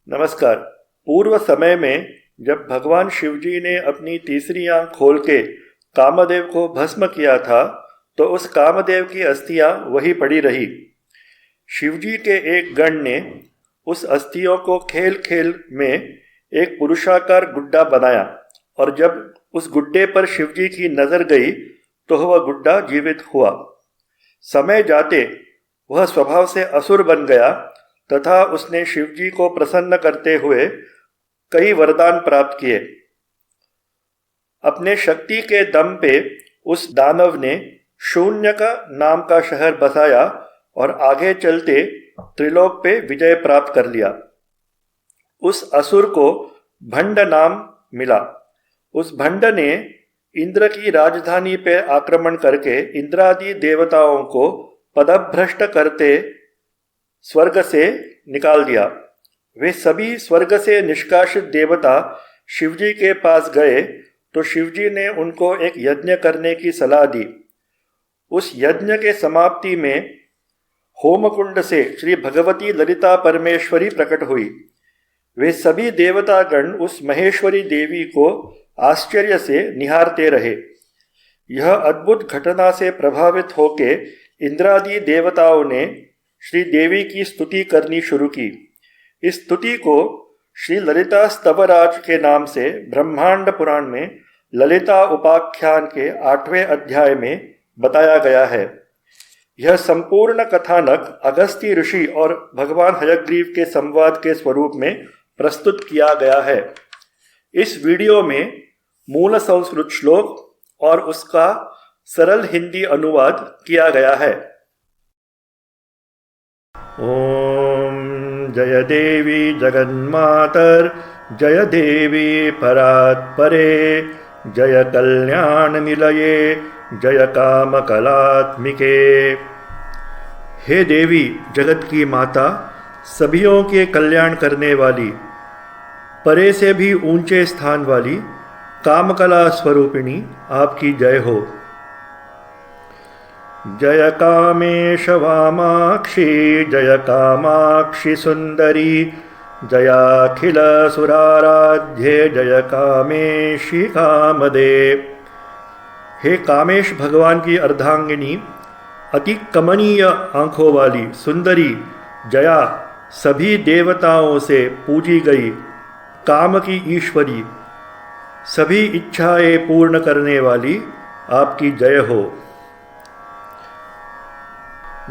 नमस्कार। पूर्व समय में जब भगवान शिवजी ने अपनी तीसरी आंख खोल के कामदेव को भस्म किया था, तो उस कामदेव की अस्थियां वही पड़ी रही। शिवजी के एक गण ने उस अस्थियों को खेल खेल में एक पुरुषाकार गुड्डा बनाया, और जब उस गुड्डे पर शिवजी की नजर गई तो वह गुड्डा जीवित हुआ। समय जाते वह स्वभाव से असुर बन गया तथा उसने शिवजी को प्रसन्न करते हुए कई वरदान प्राप्त किए। अपने शक्ति के दम पे उस दानव ने शून्यका नाम का शहर बसाया और आगे चलते त्रिलोक पे विजय प्राप्त कर लिया। उस असुर को भंड नाम मिला। उस भंड ने इंद्र की राजधानी पे आक्रमण करके इंद्रादि देवताओं को पदभ्रष्ट करते स्वर्ग से निकाल दिया। वे सभी स्वर्ग से निष्कासित देवता शिवजी के पास गए तो शिवजी ने उनको एक यज्ञ करने की सलाह दी। उस यज्ञ के समाप्ति में होमकुंड से श्री भगवती ललिता परमेश्वरी प्रकट हुई। वे सभी देवतागण उस महेश्वरी देवी को आश्चर्य से निहारते रहे। यह अद्भुत घटना से प्रभावित होके इंद्रादि देवताओं ने श्री देवी की स्तुति करनी शुरू की। इस स्तुति को श्री ललिता स्तवराज के नाम से ब्रह्मांड पुराण में ललिता उपाख्यान के 8वें अध्याय में बताया गया है। यह संपूर्ण कथानक अगस्त्य ऋषि और भगवान हयग्रीव के संवाद के स्वरूप में प्रस्तुत किया गया है। इस वीडियो में मूल संस्कृत श्लोक और उसका सरल हिंदी अनुवाद किया गया है। ओम जय देवी जगन्मातर, जय देवी परात्परे, जय कल्याण निलये, जय काम कलात्मिके। हे देवी, जगत की माता, सभियों के कल्याण करने वाली, परे से भी ऊंचे स्थान वाली, कामकला स्वरूपिणी, आपकी जय हो। जय कामेश वामाक्षी, जय कामाक्षी सुंदरी, जयाखिल सुराराध्ये, जय कामेशी कामदे। हे कामेश भगवान की अर्धांगिनी, अति कमनीय आंखों वाली सुंदरी, जया सभी देवताओं से पूजी गई, काम की ईश्वरी, सभी इच्छाएं पूर्ण करने वाली, आपकी जय हो।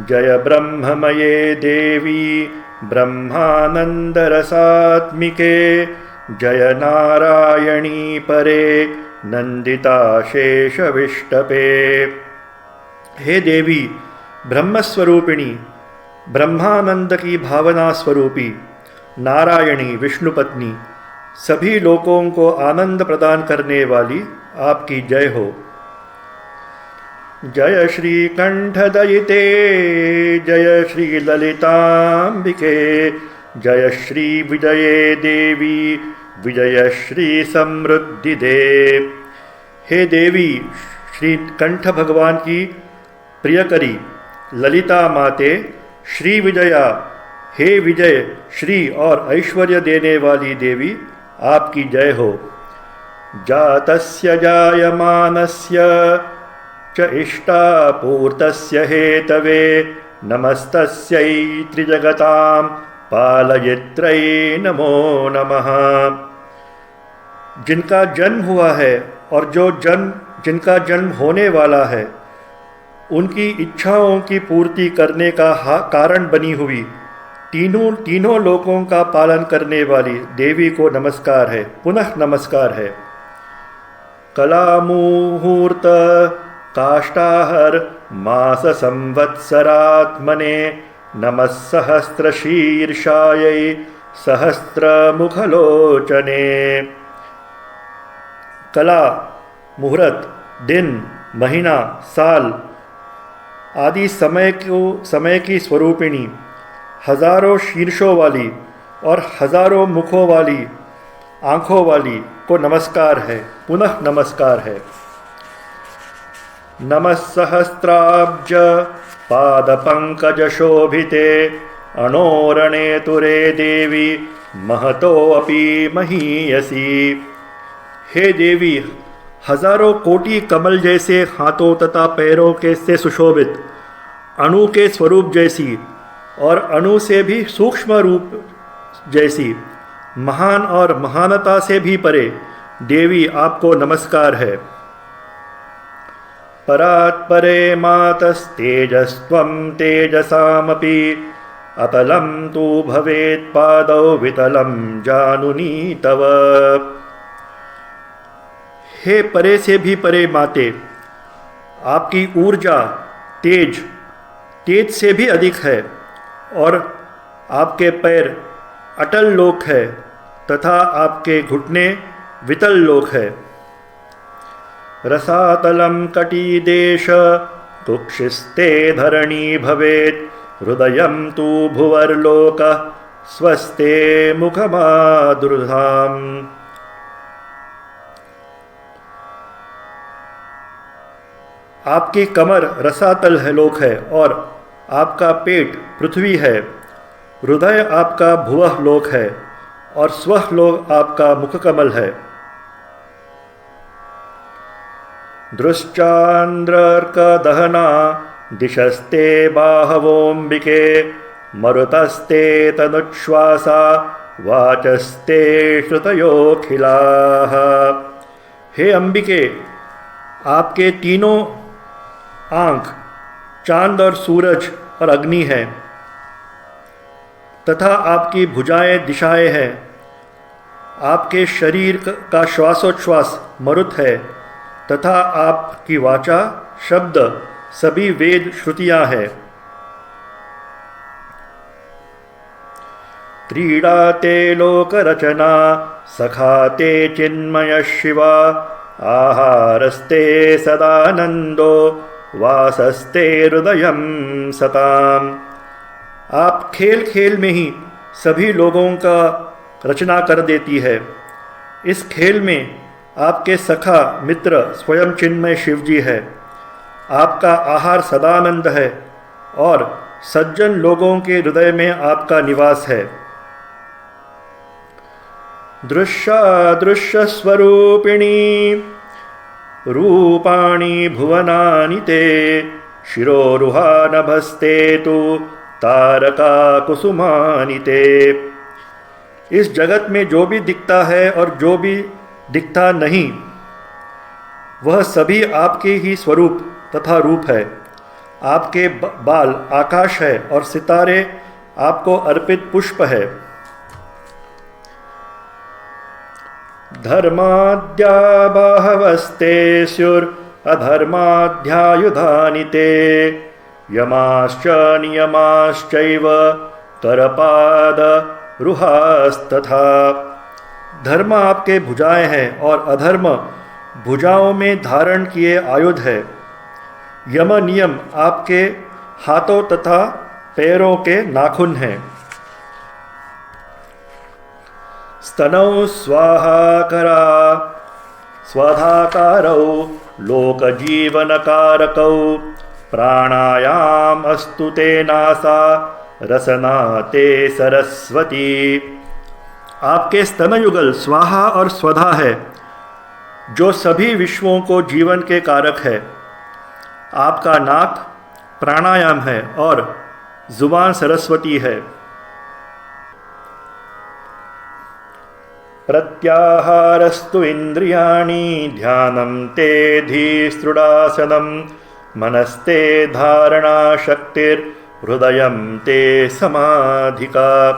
जय ब्रह्ममये देवी, ब्रह्मानंद रसात्मिके, जय नारायणी परे, नंदिता शेष विष्टपे। हे देवी, ब्रह्मस्वरूपिणी, ब्रह्मानंद की भावना स्वरूपी, नारायणी विष्णुपत्नी, सभी लोकों को आनंद प्रदान करने वाली, आपकी जय हो। जय श्री कंठदयिते, जय श्री ललितांबिके, जय श्री विजये देवी, विजय श्री समृद्धि दे। हे देवी, श्री कंठ भगवान की प्रियकरी, ललिता माते, श्री विजया, हे विजय, श्री और ऐश्वर्य देने वाली देवी, आपकी जय हो। जातस्य जायमानस्य च इष्टापूर्तस्य हेतवे, नमस्तस्यै त्रिजगतां पालयित्रै नमो नमः। जिनका जन्म हुआ है और जिनका जन्म होने वाला है, उनकी इच्छाओं की पूर्ति करने का कारण बनी हुई, तीनों लोकों का पालन करने वाली देवी को नमस्कार है, पुनः नमस्कार है। कला मुहूर्त काष्ठाहर मास संवत्सरात्मने, नमः सहस्र शीर्षायै सहस्र मुखलोचने। कला, मुहूर्त, दिन, महीना, साल आदि समय की स्वरूपिणी, हजारों शीर्षों वाली और हजारों मुखों वाली आँखों वाली को नमस्कार है, पुनः नमस्कार है। नमः सहस्राब्ज पाद पंकज शोभिते, अणोरणे तुरे देवी, महतो अपि महीयसी। हे देवी, हजारों कोटि कमल जैसे हाथों तथा पैरों के से सुशोभित, अणु के स्वरूप जैसी और अणु से भी सूक्ष्म रूप जैसी, महान और महानता से भी परे देवी आपको नमस्कार है। परात् परे मातस्तेजस्त्वं तेजसामपि अतलं तु भवेत् पादौ वितलं जानुनी तव। हे परे से भी परे माते, आपकी ऊर्जा तेज से भी अधिक है और आपके पैर अटल लोक है तथा आपके घुटने वितल लोक है। रसातलं कटिदेश कुक्षिस्ते धरणी भवेत् हृदयं तु भुवर्लोकः स्वस्ते मुखमादुर्धाम। आपकी कमर रसातल है लोक है और आपका पेट पृथ्वी है। हृदय आपका भुवः लोक है और स्वः लोक आपका मुखकमल है। दृश्चान्द्रर्कदहना दिशस्ते बाहवोऽम्बिके मरुतस्ते तनुच्छ्वासा वाचस्ते श्रुतयोऽखिलाः। हे अंबिके, आपके तीनों आँख चांद और सूरज और अग्नि है तथा आपकी भुजाएं दिशाएं हैं। आपके शरीर का श्वासोच्छ्वास मरुत है तथा आपकी वाचा शब्द सभी वेद श्रुतियां हैं। क्रीडाते लोकरचना सखाते चिन्मय शिवा आहारस्ते सदानंदो वासस्ते हृदयं सताम। आप खेल खेल में ही सभी लोगों का रचना कर देती है। इस खेल में आपके सखा मित्र स्वयं चिन्मय शिवजी है। आपका आहार सदानंद है और सज्जन लोगों के हृदय में आपका निवास है। दृश्य स्वरूपिणी रूपाणि भुवनानि ते शिरोरुहा नभस्ते तु तारका कुसुमानि ते। इस जगत में जो भी दिखता है और जो भी दिखता नहीं, वह सभी आपके ही स्वरूप तथा रूप है। आपके बाल आकाश है और सितारे आपको अर्पित पुष्प है। धर्माद्या बाहवस्ते स्युर अधर्माध्यायुधानि ते यमाश्च नियमाश्चैव करपाद रुहास्तथा। धर्म आपके भुजाएं हैं और अधर्म भुजाओं में धारण किए आयुध है। यम नियम आपके हाथों तथा पैरों के नाखून हैं। स्तनौ स्वाहाकरा स्वधाकारौ लोकजीवनकारकौ प्राणायाम अस्तु ते नासा रसना ते सरस्वती। आपके स्तनयुगल स्वाहा और स्वधा है जो सभी विश्वों को जीवन के कारक है। आपका नाक प्राणायाम है और जुबान सरस्वती है। प्रत्याहारस्तु इंद्रियाणि ध्यानं ते धीस्तृडासनं मनस्ते धारणा शक्तिर्हृदयं ते समाधिका।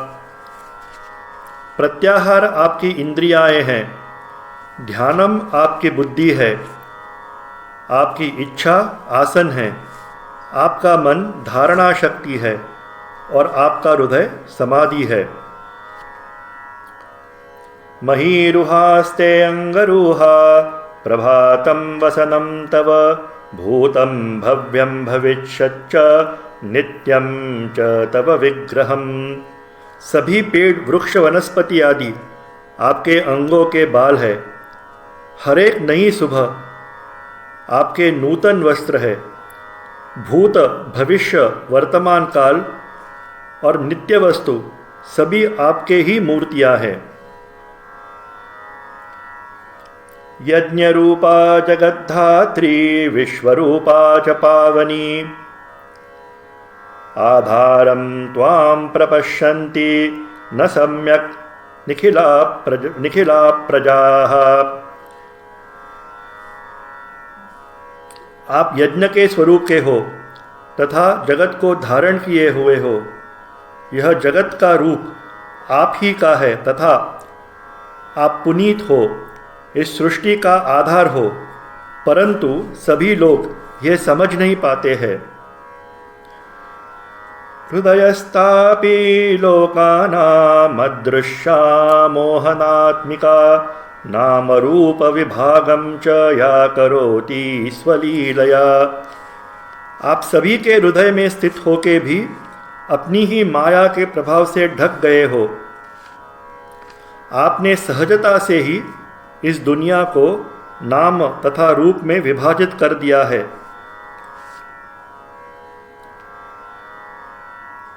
प्रत्याहार आपकी इंद्रियाएं हैं, ध्यानम आपकी बुद्धि है, आपकी इच्छा आसन है, आपका मन धारणा शक्ति है और आपका हृदय समाधि है। महीरुहास्ते अंगरूहा प्रभातं वसनं तव भूतं भव्यं भविष्यच्च नित्यं च तव विग्रहम्। सभी पेड़ वृक्ष वनस्पति आदि आपके अंगों के बाल है। हर एक नई सुबह आपके नूतन वस्त्र है। भूत भविष्य वर्तमान काल और नित्य वस्तु सभी आपके ही मूर्तियां हैं। यज्ञरूपा जगद्धात्री विश्वरूपा च पावनी आधारं त्वां प्रपश्यन्ति न सम्यक् निखिला प्रजाः। आप यज्ञ के स्वरूप के हो तथा जगत को धारण किए हुए हो। यह जगत का रूप आप ही का है तथा आप पुनीत हो, इस सृष्टि का आधार हो, परंतु सभी लोग ये समझ नहीं पाते हैं। हृदयस्तापि लोकानाम् अदृश्या मोहनात्मिका नाम रूप विभागम च या करोति स्वलीलया। आप सभी के हृदय में स्थित होके भी अपनी ही माया के प्रभाव से ढक गए हो। आपने सहजता से ही इस दुनिया को नाम तथा रूप में विभाजित कर दिया है।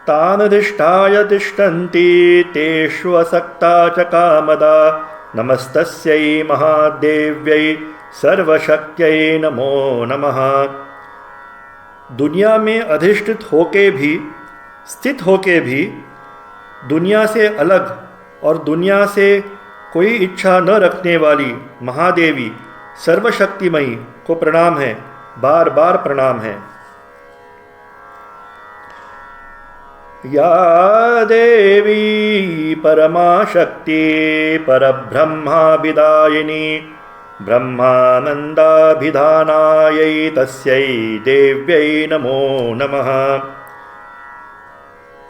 तानधिष्ठाय तिष्ठन्ति तेषु असक्ता च कामदा नमस्तस्यै महादेव्यै सर्वशक्त्यै नमो नमः। दुनिया में अधिष्ठित होके भी, स्थित होके भी, दुनिया से अलग और दुनिया से कोई इच्छा न रखने वाली महादेवी सर्वशक्तिमयी को प्रणाम है, बार बार प्रणाम है। या देवी परमा शक्ति परब्रह्माभिदायिनी ब्रह्मानंदाभिधानायै तस्यै देव्यै नमो नमः।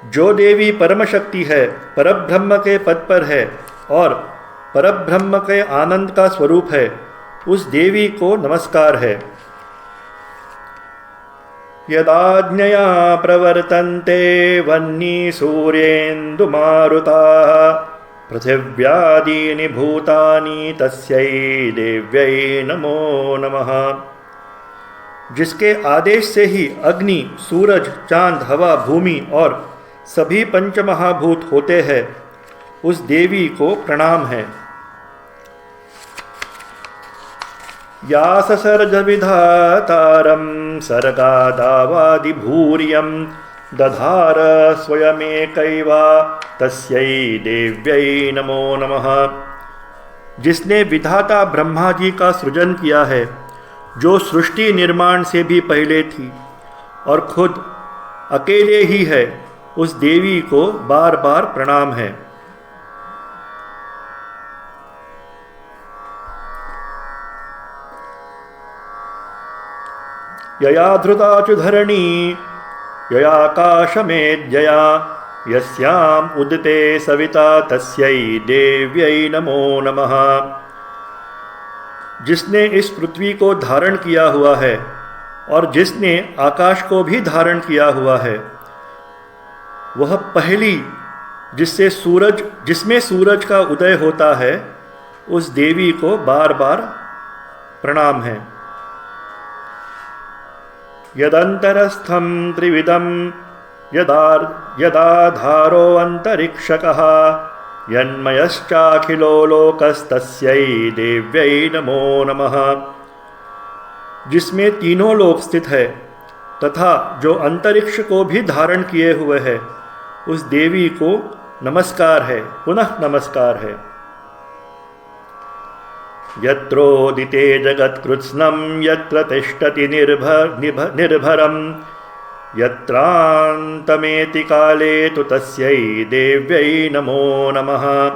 जो देवी परम शक्ति है, परब्रह्म के पद पर है और परब्रह्म के आनंद का स्वरूप है, उस देवी को नमस्कार है। यदाज्ञया प्रवर्तन्ते वह्नि सूर्येन्दुमारुताः पृथिव्यादीनि भूतानि तस्यै देव्यै नमो नमः। जिसके आदेश से ही अग्नि, सूरज, चांद, हवा, भूमि और सभी पंचमहाभूत होते हैं, उस देवी को प्रणाम है। या ससर्ज विधातारं सर्गादावादिभूर्यं दधार स्वयमेकैवा तस्यै देव्यै नमो नमः। जिसने विधाता ब्रह्मा जी का सृजन किया है, जो सृष्टि निर्माण से भी पहले थी और खुद अकेले ही है, उस देवी को बार बार प्रणाम है। यया धृता च धरणी ययाकाशमेध्यया यस्याम् उदिते सविता तस्यै देव्यै नमो नमः। जिसने इस पृथ्वी को धारण किया हुआ है और जिसने आकाश को भी धारण किया हुआ है, वह पहली जिसमें सूरज का उदय होता है, उस देवी को बार बार प्रणाम है। यदंतरस्थं त्रिविधं यदाधारो अंतरिक्षकः यन्मयश्चाखिलो लोकस्तस्यै देव्यै नमो नमः। जिसमें तीनों लोक स्थित है तथा जो अंतरिक्ष को भी धारण किए हुए है, उस देवी को नमस्कार है, पुनः नमस्कार है। यत्रोदिते जगत्कृत्स्नं यत्र तिष्ठति निर्भरं यत्रान्तमेति काले तु तस्यै देव्यै नमो नमः।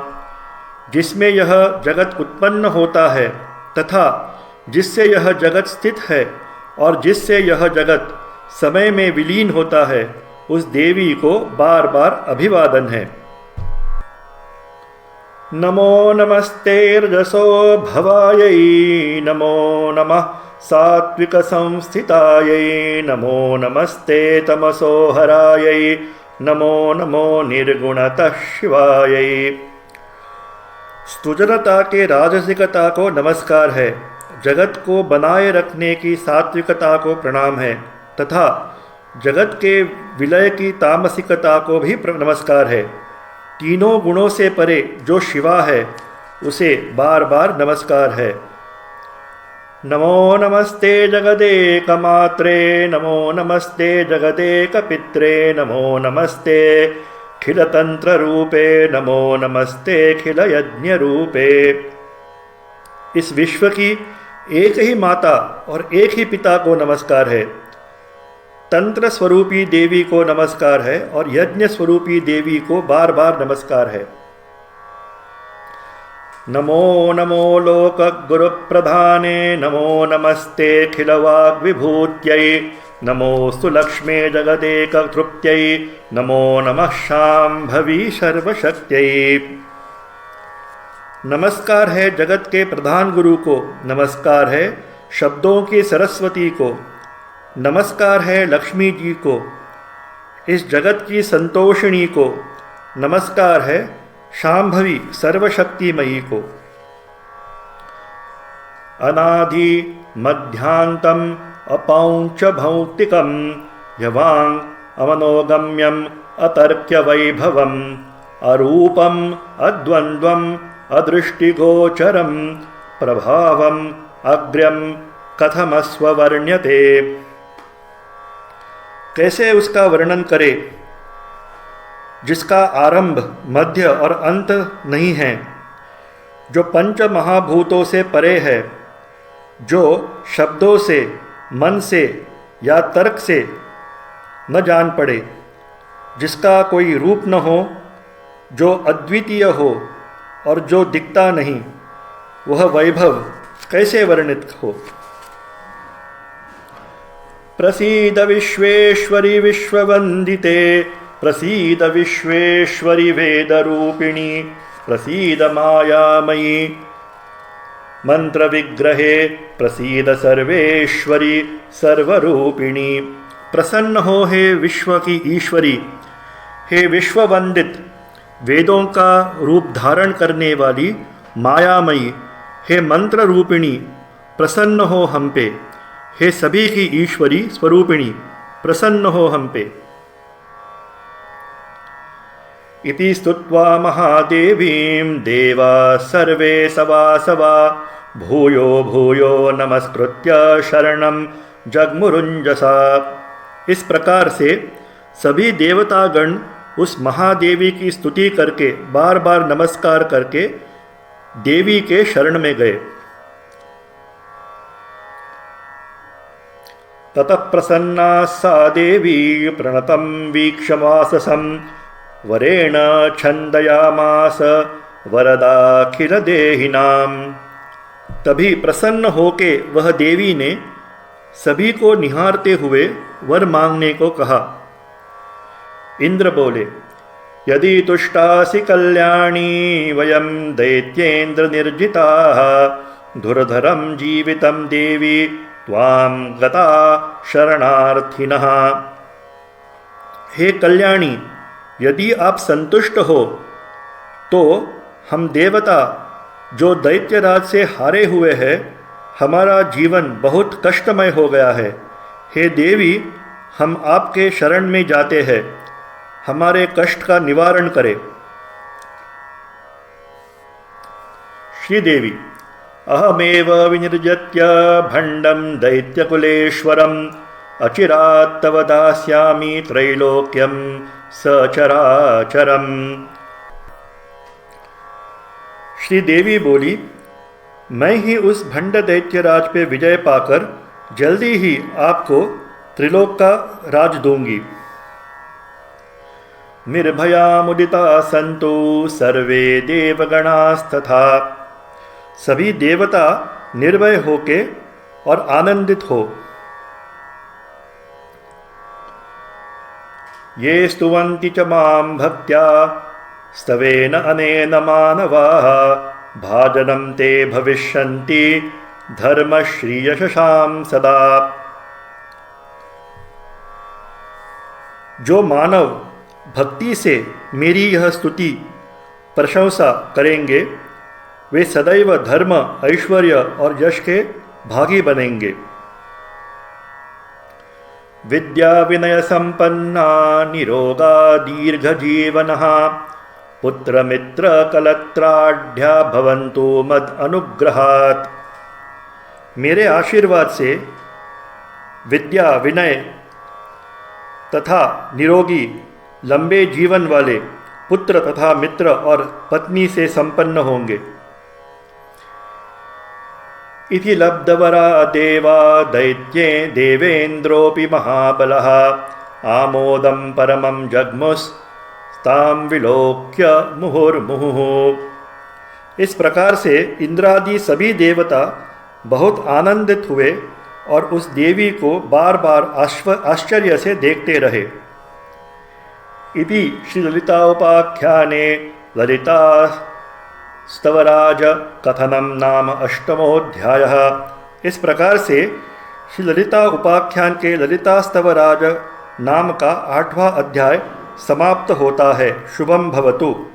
जिसमें यह जगत उत्पन्न होता है तथा जिससे यह जगत स्थित है और जिससे यह जगत समय में विलीन होता है, उस देवी को बार बार अभिवादन है। नमो नमस्तेर्जसो भवायै नमो नमः सात्विक संस्थितायै नमो नमस्ते तमसो हरायै नमो नमो निर्गुणतः शिवायै। स्तुजनता के राजसिकता को नमस्कार है, जगत को बनाए रखने की सात्विकता को प्रणाम है तथा जगत के विलय की तामसिकता को भी नमस्कार है। तीनों गुणों से परे जो शिवा है उसे बार बार नमस्कार है। नमो नमस्ते जगदेकमात्रे, नमो नमस्ते जगदेकपित्रे, नमो नमस्ते खिलतंत्र रूपे, नमो नमस्ते खिल यज्ञ रूपे। इस विश्व की एक ही माता और एक ही पिता को नमस्कार है। तंत्र स्वरूपी देवी को नमस्कार है और यज्ञ स्वरूपी देवी को बार बार नमस्कार है। नमो नमो लोक गुरु प्रधाने, नमो नमस्ते खिलवाग् विभूत्यै, नमोस्तु लक्ष्मे जगदेक तृप्त्यै, नमो नमः शाम्भवी सर्वशक्त्यै। नमस्कार है जगत के प्रधान गुरु को, नमस्कार है शब्दों की सरस्वती को, नमस्कार है लक्ष्मी जी को, इस जगत की संतोषिणी को, नमस्कार है शाम्भवी सर्वशक्तिमयी को। अनादि मध्यांतम अपौंच भौतिकम, यवांग अमनोगम्यम अतर्क्य वैभवम, अरूपम अद्वंद्वम अदृष्टिगोचरम, प्रभावम अग्र्यम कथमस्वर्ण्यते। कैसे उसका वर्णन करे जिसका आरंभ मध्य और अंत नहीं है, जो पंच महाभूतों से परे है, जो शब्दों से, मन से या तर्क से न जान पड़े, जिसका कोई रूप न हो, जो अद्वितीय हो और जो दिखता नहीं, वह वैभव कैसे वर्णित हो। प्रसीद विश्वेश्वरी विश्ववंदिते, प्रसीद विश्वेश्वरी वेदरूपिणी, प्रसीद मायामयी मंत्र विग्रहे, प्रसीद सर्वेश्वरी सर्वरूपिणी। प्रसन्न हो हे विश्व की ईश्वरी, हे विश्ववंदित वेदों का रूप धारण करने वाली मायामयी, हे मंत्र रूपिणी प्रसन्न हो हम पे, हे सभी की ईश्वरी स्वरूपिणी प्रसन्न हो हम पे। इति स्तुत्वा महादेवीं देवा सर्वे सवासवा, भूयो भूयो नमस्कृत्य शरणं जगमुरुञ्जसा। इस प्रकार से सभी देवतागण उस महादेवी की स्तुति करके बार बार नमस्कार करके देवी के शरण में गए। ततः प्रसन्ना सा देवी प्रणतं वीक्षमाससं, वरेण छन्दयामास वरदाखिल देहिनाम। तभी प्रसन्न होके वह देवी ने सभी को निहारते हुए वर मांगने को कहा। इंद्र बोले, यदि तुष्टासि कल्याणी वयं दैत्येन्द्र निर्जिताः, धुरधरं जीवितं देवी त्वां गता शरणार्थिनः। हे कल्याणी, यदि आप संतुष्ट हो तो हम देवता जो दैत्यराज से हारे हुए हैं, हमारा जीवन बहुत कष्टमय हो गया है। हे देवी, हम आपके शरण में जाते हैं, हमारे कष्ट का निवारण करें। श्रीदेवी, अहमेव विनिर्जत्य भंडम दैत्यकुलेश्वरम, अचिरात् तव दास्यामि त्रैलोक्यम सचराचरम। श्री देवी बोली, मैं ही उस भंड दैत्यराज पे विजय पाकर जल्दी ही आपको त्रिलोक का राज दूंगी। निर्भया मुदिता सन्तु सर्वे देवगणास्तथा। सभी देवता निर्भय होके और आनंदित हो। ये स्तुवन्ति च मां भक्त्या स्तवेन अनेन मानवाः, भाजनं ते भविष्यन्ति धर्मश्रीयशां सदा। जो मानव भक्ति से मेरी यह स्तुति प्रशंसा करेंगे, वे सदैव धर्म, ऐश्वर्य और यश के भागी बनेंगे। विद्या विनय संपन्ना निरोगा दीर्घ जीवनः, पुत्रमित्रकलत्राढ्या भवन्तु मद अनुग्रहात्। मेरे आशीर्वाद से विद्या, विनय तथा निरोगी लंबे जीवन वाले पुत्र तथा मित्र और पत्नी से संपन्न होंगे। इति लब्धवरा देवा दैत्ये देवेन्द्रोऽपि महाबलः आमोदं परमं जग्मुस्तां विलोक्य मुहुर्मुहुः। इस प्रकार से इंद्रादि सभी देवता बहुत आनंदित हुए और उस देवी को बार बार आश्चर्य से देखते रहे। इति श्री ललिता उपाख्याने ललिता स्तवराज कथनम नाम अष्टमोऽध्यायः। इस प्रकार से श्री ललिता उपाख्यान के ललिता स्तवराज नाम का 8वां अध्याय समाप्त होता है। शुभम भवतु।